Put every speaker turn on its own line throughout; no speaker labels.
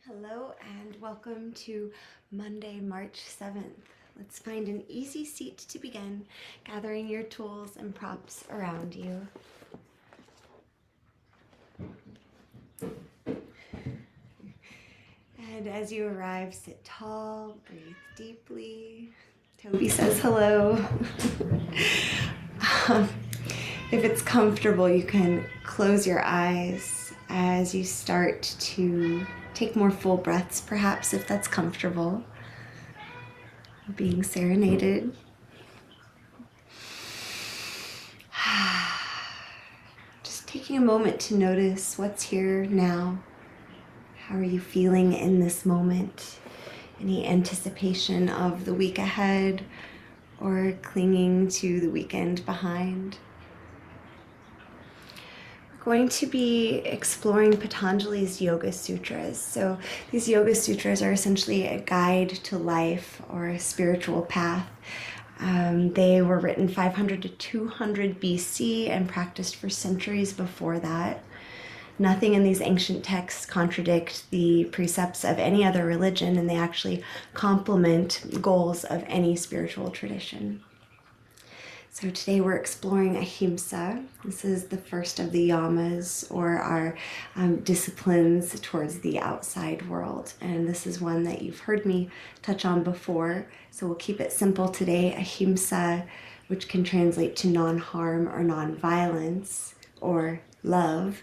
Hello and welcome to Monday, March 7th. Let's find an easy seat to begin, gathering your tools and props around you. And as you arrive, sit tall, breathe deeply. Toby says hello. If it's comfortable, you can close your eyes as you start to take more full breaths, perhaps, if that's comfortable. Being serenaded. Just taking a moment to notice what's here now. How are you feeling in this moment? Any anticipation of the week ahead or clinging to the weekend behind? We're going to be exploring Patanjali's Yoga Sutras. So these Yoga Sutras are essentially a guide to life or a spiritual path. They were written 500 to 200 BC and practiced for centuries before that. Nothing in these ancient texts contradict the precepts of any other religion, and they actually complement goals of any spiritual tradition. So today we're exploring Ahimsa. This is the first of the Yamas, or our disciplines towards the outside world. And this is one that you've heard me touch on before. So we'll keep it simple today. Ahimsa, which can translate to non-harm or non-violence or love.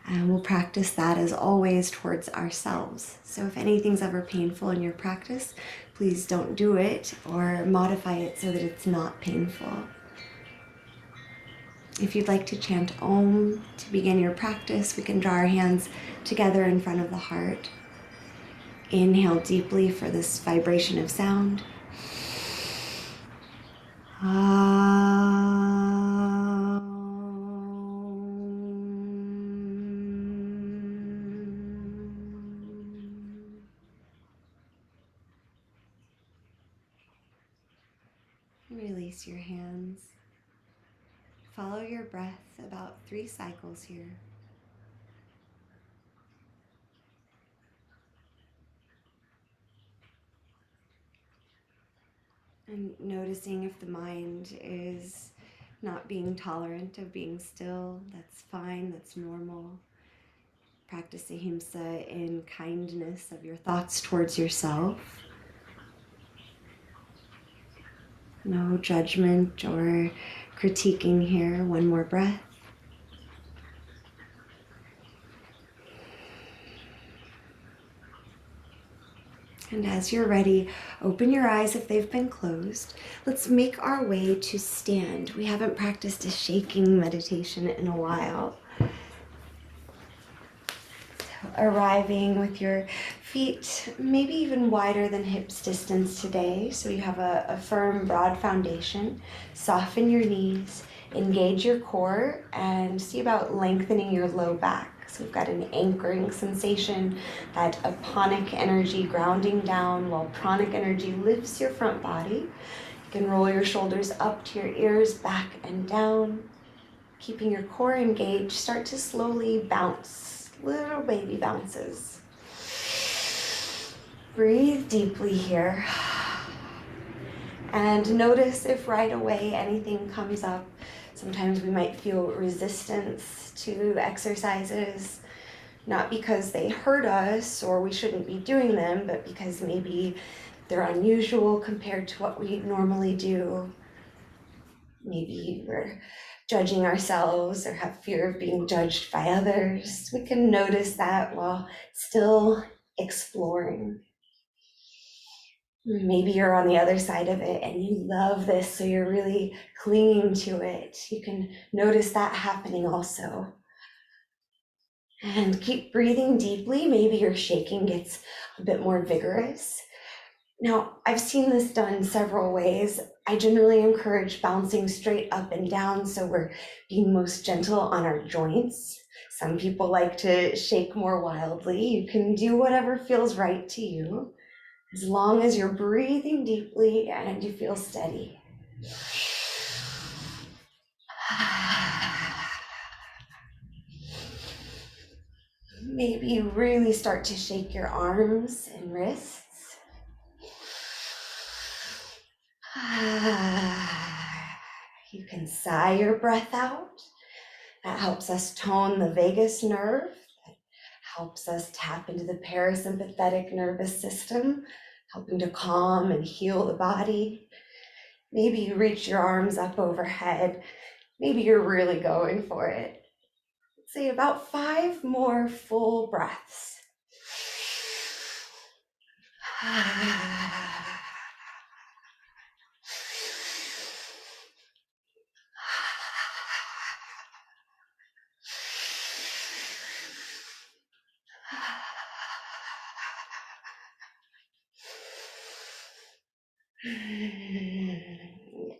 And we'll practice that as always towards ourselves. So if anything's ever painful in your practice, please don't do it or modify it so that it's not painful. If you'd like to chant Om to begin your practice, we can draw our hands together in front of the heart. Inhale deeply for this vibration of sound. Release your hands. Follow your breath about 3 cycles here. And noticing if the mind is not being tolerant of being still, that's fine, that's normal. Practice Ahimsa in kindness of your thoughts towards yourself. No judgment or critiquing here. One more breath. And as you're ready, open your eyes if they've been closed. Let's make our way to stand. We haven't practiced a shaking meditation in a while. So arriving with your feet maybe even wider than hips distance today, so you have a firm, broad foundation. Soften your knees, engage your core, and see about lengthening your low back. So we've got an anchoring sensation, that aponic energy grounding down, while pranic energy lifts your front body. You can roll your shoulders up to your ears, back and down. Keeping your core engaged, start to slowly bounce, little baby bounces. Breathe deeply here. And notice if right away anything comes up. Sometimes we might feel resistance to exercises, not because they hurt us or we shouldn't be doing them, but because maybe they're unusual compared to what we normally do. Maybe we're judging ourselves or have fear of being judged by others. We can notice that while still exploring. Maybe you're on the other side of it and you love this, so you're really clinging to it. You can notice that happening also. And keep breathing deeply. Maybe your shaking gets a bit more vigorous. Now, I've seen this done several ways. I generally encourage bouncing straight up and down, so we're being most gentle on our joints. Some people like to shake more wildly. You can do whatever feels right to you, as long as you're breathing deeply and you feel steady. Maybe you really start to shake your arms and wrists. You can sigh your breath out. That helps us tone the vagus nerve. That helps us tap into the parasympathetic nervous system, helping to calm and heal the body. Maybe you reach your arms up overhead. Maybe you're really going for it. Say about 5 more full breaths.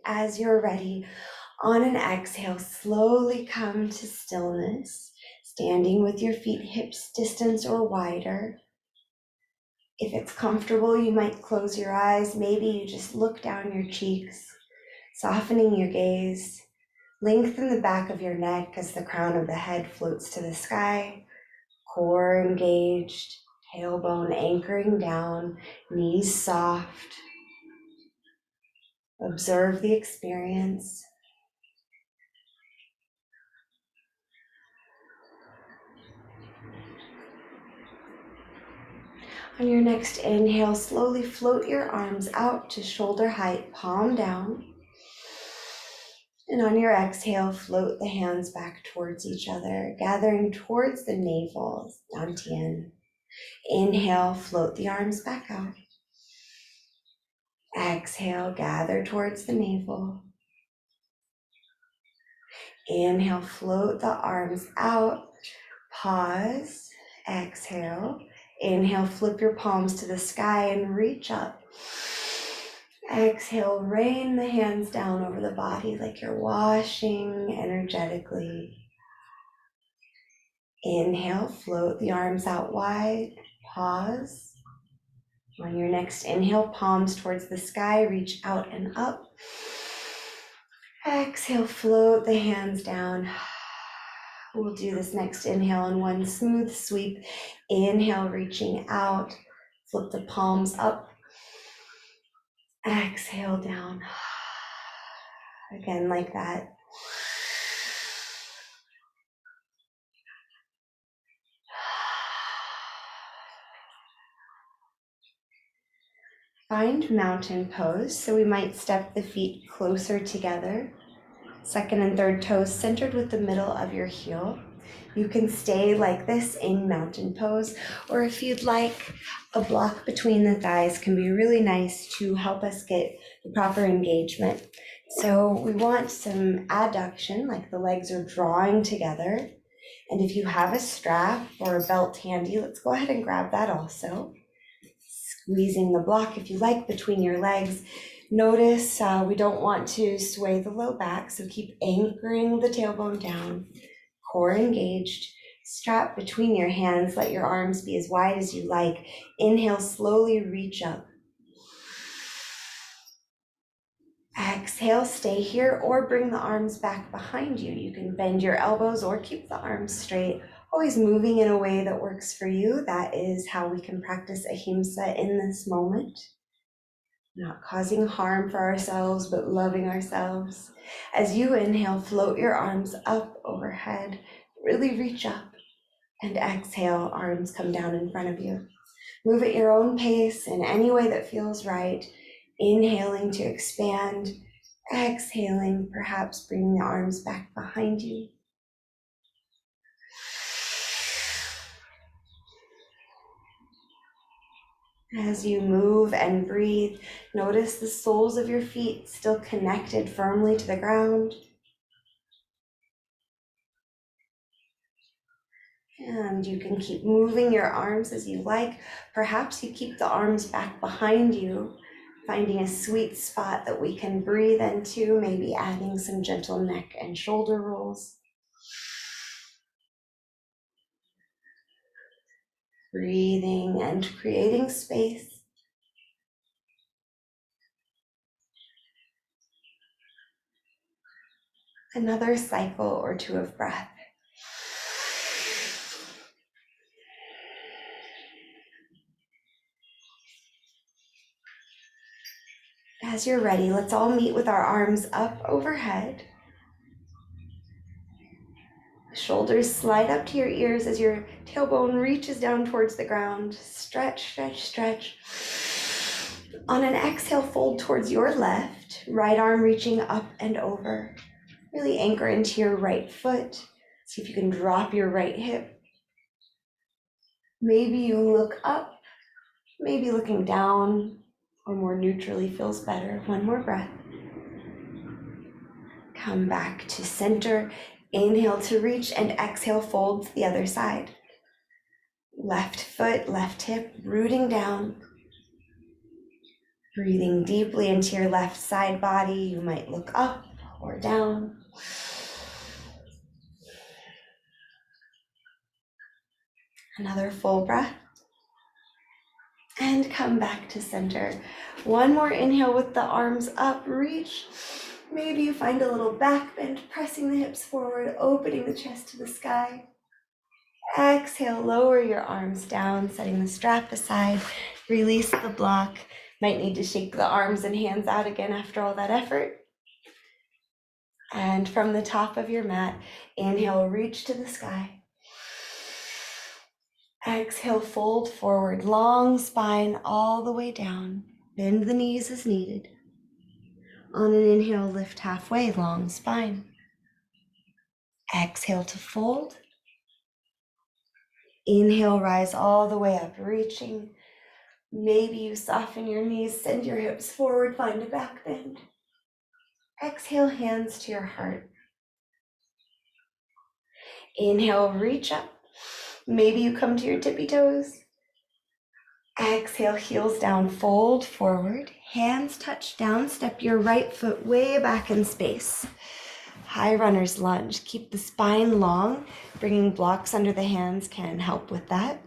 As you're ready, on an exhale, slowly come to stillness, standing with your feet hips distance or wider. If it's comfortable, you might close your eyes. Maybe you just look down your cheeks, softening your gaze. Lengthen the back of your neck as the crown of the head floats to the sky. Core engaged, tailbone anchoring down, knees soft. Observe the experience. On your next inhale, slowly float your arms out to shoulder height, palm down. And on your exhale, float the hands back towards each other, gathering towards the navel, dantian. Inhale, float the arms back out. Exhale, gather towards the navel. Inhale, float the arms out. Pause. Exhale. Inhale, flip your palms to the sky and reach up. Exhale, rain the hands down over the body like you're washing energetically. Inhale, float the arms out wide. Pause. On your next inhale, palms towards the sky, reach out and up. Exhale, float the hands down. We'll do this next inhale in one smooth sweep. Inhale, reaching out. Flip the palms up. Exhale, down. Again, like that. Find mountain pose, so we might step the feet closer together. Second and third toes centered with the middle of your heel. You can stay like this in mountain pose, or if you'd like, a block between the thighs can be really nice to help us get the proper engagement. So we want some adduction, like the legs are drawing together. And if you have a strap or a belt handy, let's go ahead and grab that also. Squeezing the block, if you like, between your legs. Notice we don't want to sway the low back, so keep anchoring the tailbone down. Core engaged. Strap between your hands. Let your arms be as wide as you like. Inhale, slowly reach up. Exhale, stay here or bring the arms back behind you. You can bend your elbows or keep the arms straight. Always moving in a way that works for you. That is how we can practice Ahimsa in this moment. Not causing harm for ourselves, but loving ourselves. As you inhale, float your arms up overhead. Really reach up. And exhale, arms come down in front of you. Move at your own pace in any way that feels right. Inhaling to expand. Exhaling, perhaps bringing the arms back behind you. As you move and breathe, notice the soles of your feet still connected firmly to the ground. And you can keep moving your arms as you like. Perhaps you keep the arms back behind you, finding a sweet spot that we can breathe into, maybe adding some gentle neck and shoulder rolls. Breathing and creating space. Another cycle or two of breath. As you're ready, let's all meet with our arms up overhead. Shoulders slide up to your ears as your tailbone reaches down towards the ground. Stretch, stretch, stretch. On an exhale, fold towards your left, right arm reaching up and over. Really anchor into your right foot. See if you can drop your right hip. Maybe you look up, maybe looking down, or more neutrally feels better. One more breath. Come back to center. Inhale to reach and exhale, fold to the other side. Left foot, left hip, rooting down. Breathing deeply into your left side body. You might look up or down. Another full breath. And come back to center. One more inhale with the arms up, reach. Maybe you find a little back bend, pressing the hips forward, opening the chest to the sky. Exhale, lower your arms down, setting the strap aside. Release the block. Might need to shake the arms and hands out again after all that effort. And from the top of your mat, inhale, reach to the sky. Exhale, fold forward, long spine all the way down. Bend the knees as needed. On an inhale, lift halfway, long spine. Exhale to fold. Inhale, rise all the way up, reaching. Maybe you soften your knees, send your hips forward, find a back bend. Exhale, hands to your heart. Inhale, reach up. Maybe you come to your tippy toes. Exhale, heels down, fold forward. Hands touch down, step your right foot way back in space. High runner's lunge. Keep the spine long. Bringing blocks under the hands can help with that.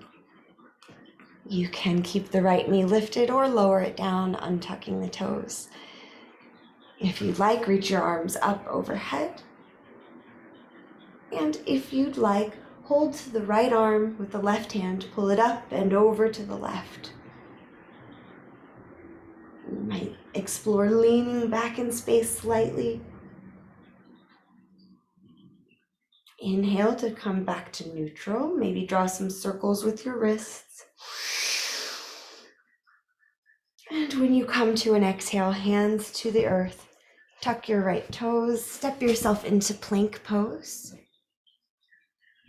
You can keep the right knee lifted or lower it down, untucking the toes. If you'd like, reach your arms up overhead. And if you'd like, hold to the right arm with the left hand, pull it up and over to the left. You might explore leaning back in space slightly. Inhale to come back to neutral. Maybe draw some circles with your wrists. And when you come to an exhale, hands to the earth. Tuck your right toes. Step yourself into plank pose.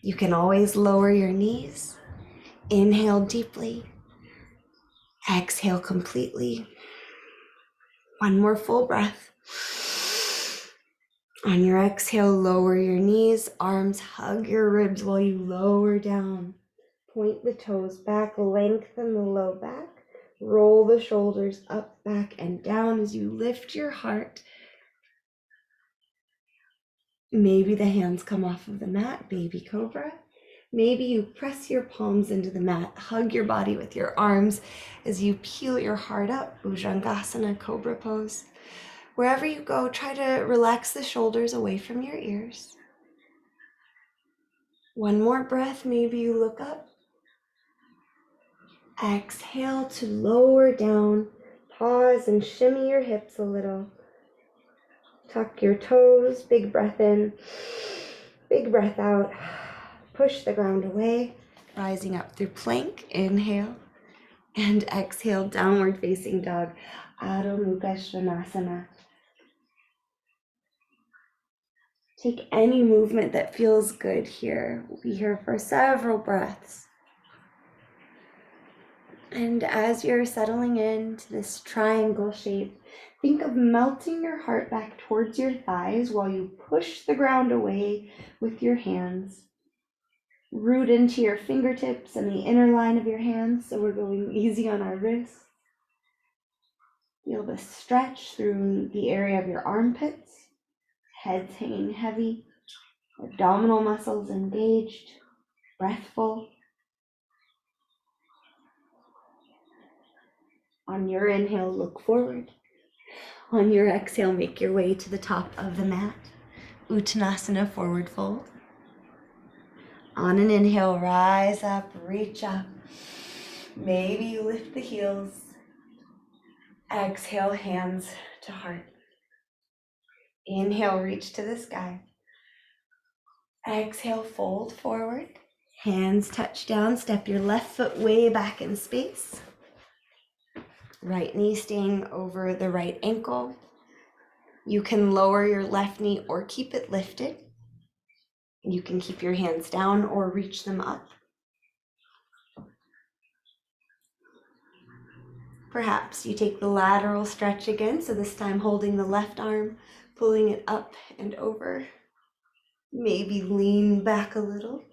You can always lower your knees. Inhale deeply. Exhale completely. One more full breath. On your exhale, lower your knees, arms hug your ribs while you lower down. Point the toes back, lengthen the low back. Roll the shoulders up, back, and down as you lift your heart. Maybe the hands come off of the mat, baby cobra. Maybe you press your palms into the mat, hug your body with your arms as you peel your heart up, Bhujangasana, cobra pose. Wherever you go, try to relax the shoulders away from your ears. One more breath, maybe you look up. Exhale to lower down. Pause and shimmy your hips a little. Tuck your toes, big breath in, big breath out. Push the ground away, rising up through plank, inhale, and exhale, downward facing dog, Adho Mukha Svanasana. Take any movement that feels good here. We'll be here for several breaths. And as you're settling into this triangle shape, think of melting your heart back towards your thighs while you push the ground away with your hands. Root into your fingertips and the inner line of your hands, so we're going easy on our wrists. Feel the stretch through the area of your armpits. Head's hanging heavy, abdominal muscles engaged, breathful. On your inhale, look forward. On your exhale, make your way to the top of the mat. Uttanasana, forward fold. On an inhale, rise up, reach up. Maybe you lift the heels. Exhale, hands to heart. Inhale, reach to the sky. Exhale, fold forward. Hands touch down, step your left foot way back in space. Right knee staying over the right ankle. You can lower your left knee or keep it lifted. You can keep your hands down or reach them up. Perhaps you take the lateral stretch again, so this time holding the left arm, pulling it up and over. Maybe lean back a little.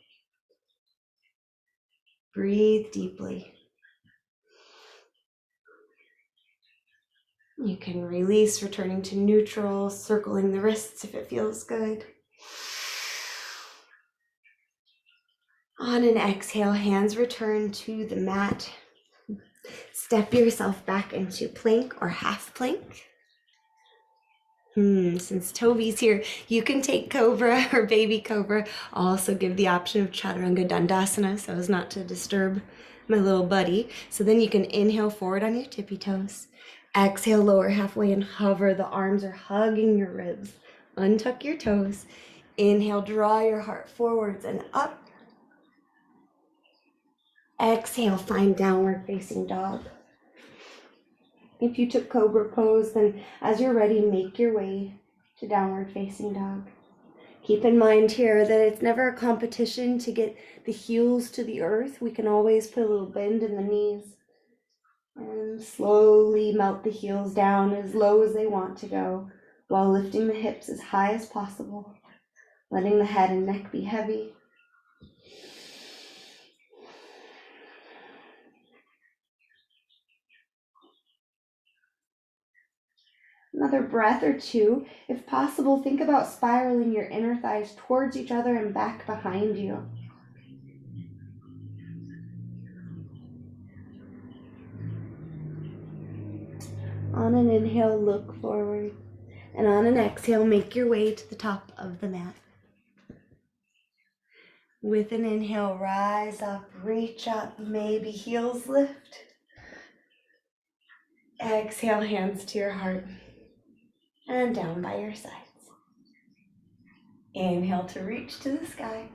Breathe deeply. You can release, returning to neutral, circling the wrists if it feels good. On an exhale, hands return to the mat. Step yourself back into plank or half plank. Since Toby's here, you can take Cobra or Baby Cobra. I'll also give the option of Chaturanga Dandasana so as not to disturb my little buddy. So then you can inhale forward on your tippy toes. Exhale, lower halfway and hover. The arms are hugging your ribs. Untuck your toes. Inhale, draw your heart forwards and up. Exhale, find downward facing dog. If you took Cobra pose, then as you're ready, make your way to downward facing dog. Keep in mind here that it's never a competition to get the heels to the earth. We can always put a little bend in the knees and slowly melt the heels down as low as they want to go while lifting the hips as high as possible, letting the head and neck be heavy. Another breath or two. If possible, think about spiraling your inner thighs towards each other and back behind you. On an inhale, look forward. And on an exhale, make your way to the top of the mat. With an inhale, rise up, reach up, maybe heels lift. Exhale, hands to your heart and down by your sides. Inhale to reach to the sky.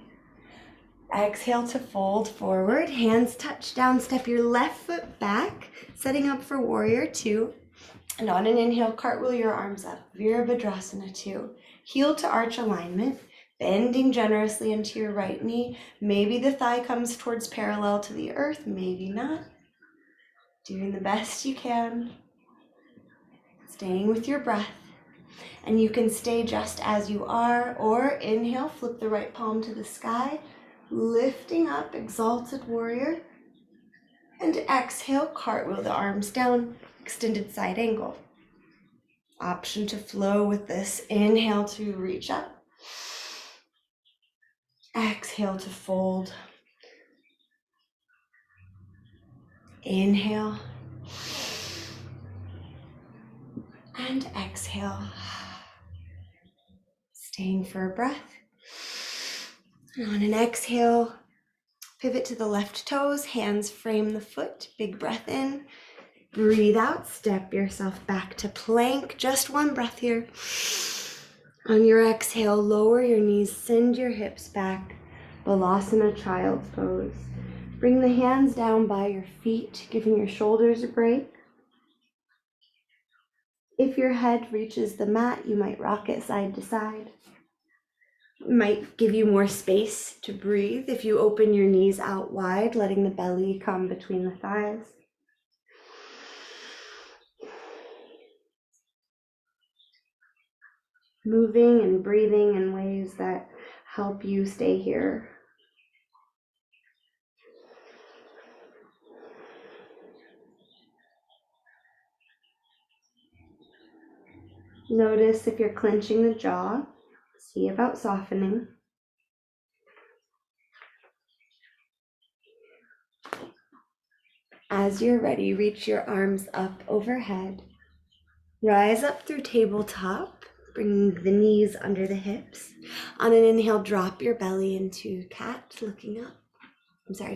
Exhale to fold forward, hands touch down, step your left foot back, setting up for warrior two. And on an inhale, cartwheel your arms up, Virabhadrasana 2. Heel to arch alignment, bending generously into your right knee. Maybe the thigh comes towards parallel to the earth, maybe not. Doing the best you can. Staying with your breath. And you can stay just as you are, or inhale, flip the right palm to the sky, lifting up, exalted warrior. And exhale, cartwheel the arms down, extended side angle. Option to flow with this. Inhale to reach up. Exhale to fold. Inhale. And exhale. Staying for a breath. And on an exhale, pivot to the left toes, hands frame the foot, big breath in. Breathe out, step yourself back to plank. Just one breath here. On your exhale, lower your knees, send your hips back. Balasana, child's pose. Bring the hands down by your feet, giving your shoulders a break. If your head reaches the mat, you might rock it side to side. It might give you more space to breathe if you open your knees out wide, letting the belly come between the thighs. Moving and breathing in ways that help you stay here. Notice if you're clenching the jaw. See about softening. As you're ready, reach your arms up overhead. Rise up through tabletop, bringing the knees under the hips. On an inhale, drop your belly into cat, looking up.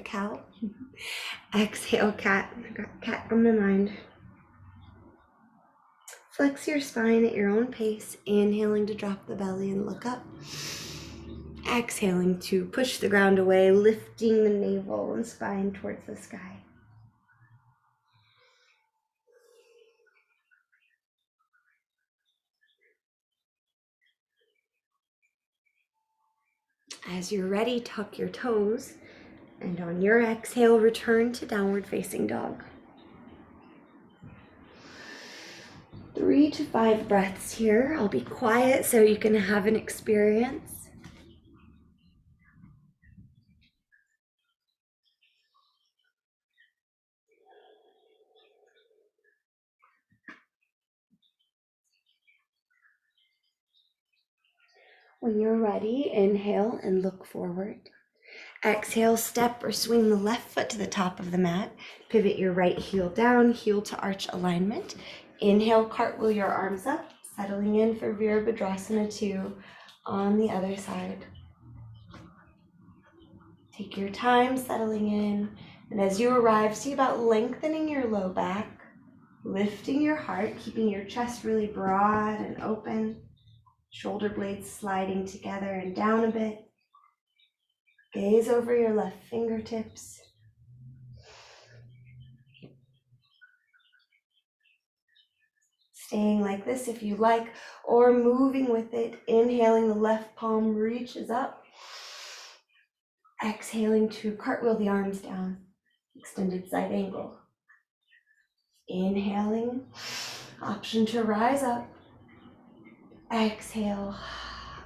Cow. Exhale, cat. I got cat on my mind. Flex your spine at your own pace, inhaling to drop the belly and look up. Exhaling to push the ground away, lifting the navel and spine towards the sky. As you're ready, tuck your toes, and on your exhale, return to downward facing dog. 3 to 5 breaths here. I'll be quiet so you can have an experience. When you're ready, inhale and look forward. Exhale, step or swing the left foot to the top of the mat. Pivot your right heel down, heel to arch alignment. Inhale, cartwheel your arms up, settling in for Virabhadrasana 2 on the other side. Take your time settling in, and as you arrive, see about lengthening your low back, lifting your heart, keeping your chest really broad and open, shoulder blades sliding together and down a bit. Gaze over your left fingertips. Staying like this if you like, or moving with it, inhaling the left palm reaches up. Exhaling to cartwheel the arms down, extended side angle. Inhaling, option to rise up. Exhale,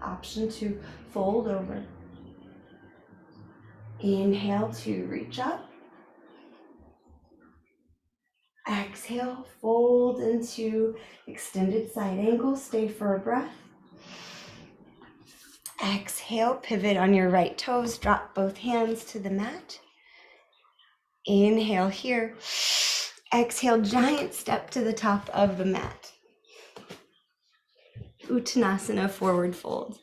option to fold over. Inhale to reach up. Exhale, fold into extended side angle. Stay for a breath. Exhale, pivot on your right toes. Drop both hands to the mat. Inhale here. Exhale, giant step to the top of the mat. Uttanasana, forward fold.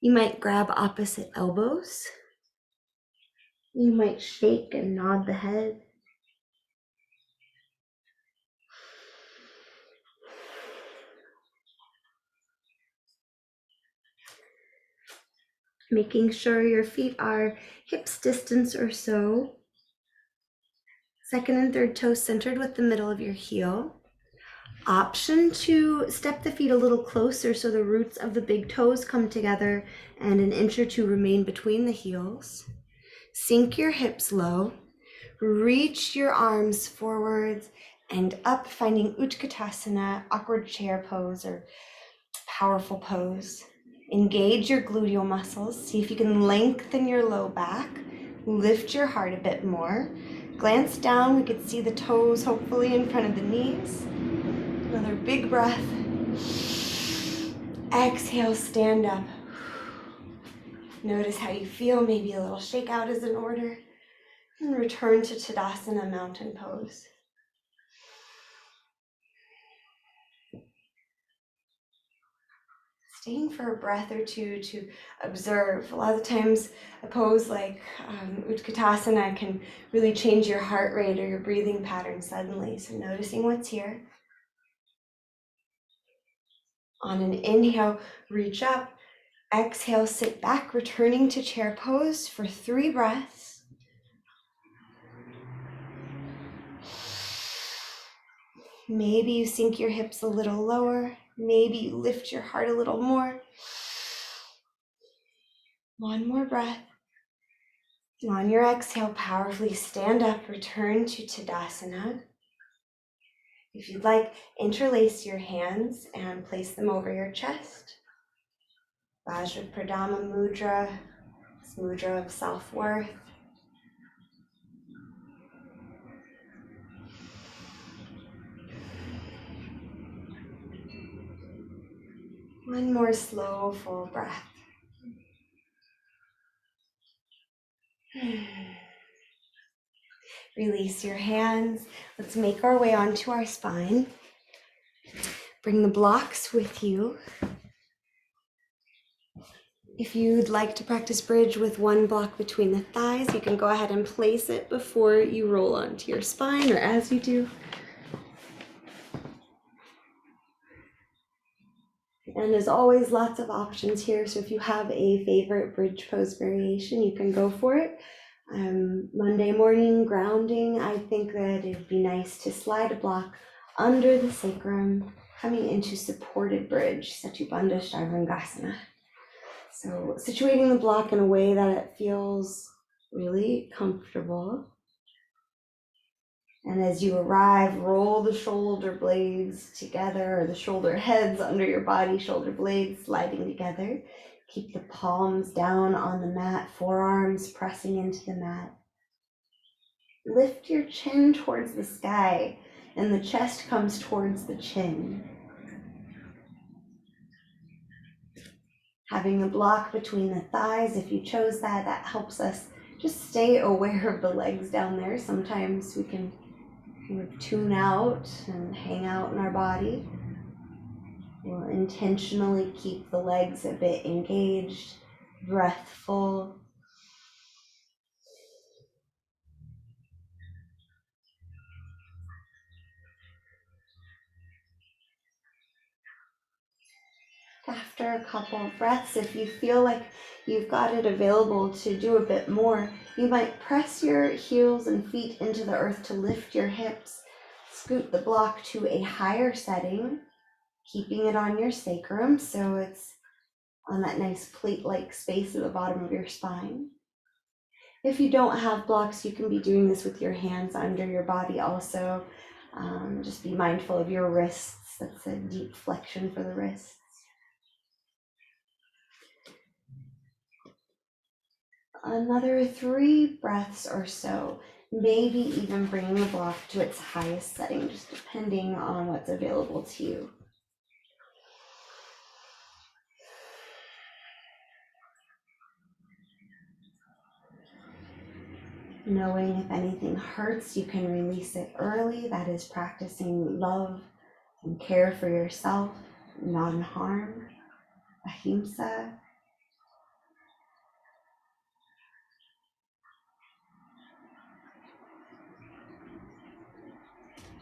You might grab opposite elbows. You might shake and nod the head. Making sure your feet are hips distance or so. Second and third toes centered with the middle of your heel. Option to step the feet a little closer so the roots of the big toes come together and an inch or two remain between the heels. Sink your hips low. Reach your arms forwards and up, finding Utkatasana, awkward chair pose or powerful pose. Engage your gluteal muscles. See if you can lengthen your low back. Lift your heart a bit more. Glance down. We could see the toes hopefully in front of the knees. Another big breath. Exhale, stand up. Notice how you feel. Maybe a little shakeout is in order. And return to Tadasana, mountain pose. Staying for a breath or two to observe. A lot of the times a pose like Utkatasana can really change your heart rate or your breathing pattern suddenly. So noticing what's here. On an inhale, reach up. Exhale, sit back, returning to chair pose for 3 breaths. Maybe you sink your hips a little lower. Maybe you lift your heart a little more. One more breath. And on your exhale, powerfully stand up, return to Tadasana. If you'd like, interlace your hands and place them over your chest. Vajrapradama Mudra, this mudra of self-worth. One more slow, full breath. Release your hands. Let's make our way onto our spine. Bring the blocks with you. If you'd like to practice bridge with one block between the thighs, you can go ahead and place it before you roll onto your spine or as you do. And there's always lots of options here. So if you have a favorite bridge pose variation, you can go for it. Monday morning grounding, I think that it'd be nice to slide a block under the sacrum, coming into supported bridge, Setubandha Shrivangasana. So situating the block in a way that it feels really comfortable. And as you arrive, roll the shoulder blades together, or the shoulder heads under your body, shoulder blades sliding together. Keep the palms down on the mat, forearms pressing into the mat. Lift your chin towards the sky, and the chest comes towards the chin. Having a block between the thighs, if you chose that, that helps us just stay aware of the legs down there. Sometimes we can kind of tune out and hang out in our body. We'll intentionally keep the legs a bit engaged, breath full. After a couple of breaths, if you feel like you've got it available to do a bit more, you might press your heels and feet into the earth to lift your hips, scoot the block to a higher setting, keeping it on your sacrum so it's on that nice plate-like space at the bottom of your spine. If you don't have blocks, you can be doing this with your hands under your body also. Just be mindful of your wrists. That's a deep flexion for the wrists. Another 3 breaths or so, maybe even bringing the block to its highest setting, just depending on what's available to you. Knowing if anything hurts, you can release it early. That is practicing love and care for yourself, non-harm, Ahimsa.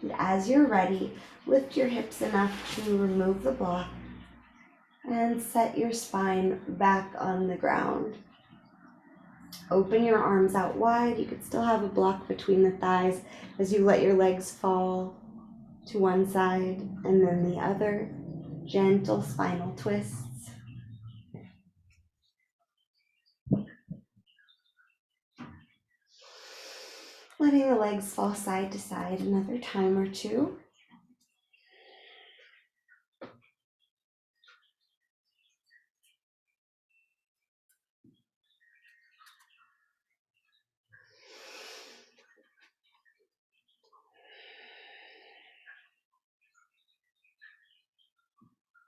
And as you're ready, lift your hips enough to remove the block and set your spine back on the ground. Open your arms out wide. You could still have a block between the thighs as you let your legs fall to one side and then the other. Gentle spinal twists. Letting the legs fall side to side another time or two.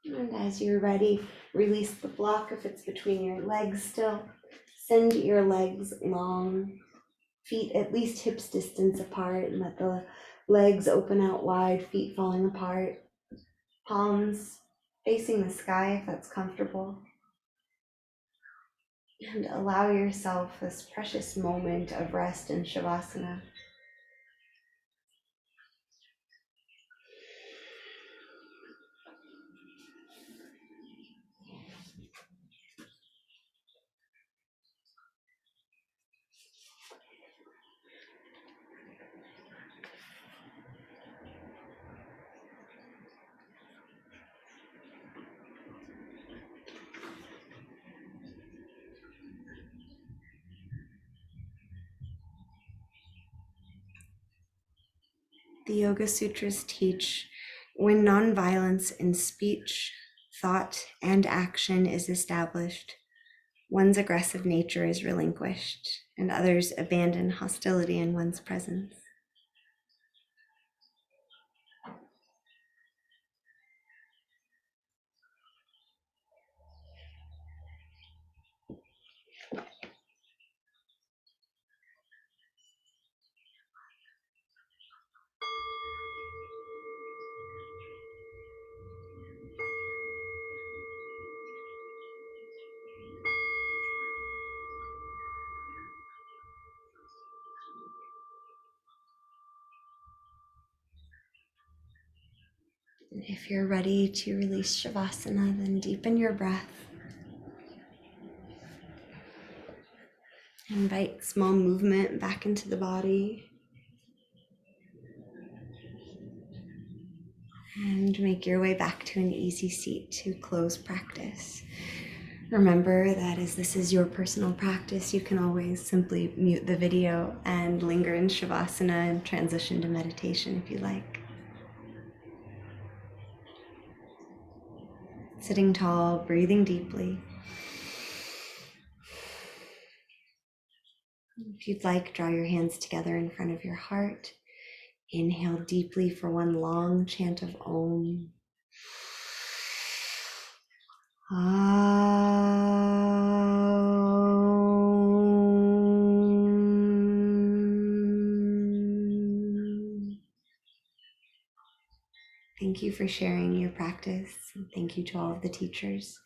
And as you're ready, release the block if it's between your legs still. Send your legs long, feet at least hips distance apart, and let the legs open out wide, feet falling apart. Palms facing the sky if that's comfortable. And allow yourself this precious moment of rest in Shavasana. The Yoga Sutras teach when nonviolence in speech, thought, and action is established, one's aggressive nature is relinquished, and others abandon hostility in one's presence. If you're ready to release Shavasana, then deepen your breath. Invite small movement back into the body. And make your way back to an easy seat to close practice. Remember that as this is your personal practice, you can always simply mute the video and linger in Shavasana and transition to meditation if you like. Sitting tall, breathing deeply. If you'd like, draw your hands together in front of your heart. Inhale deeply for one long chant of Om. Thank you for sharing your practice. And thank you to all of the teachers.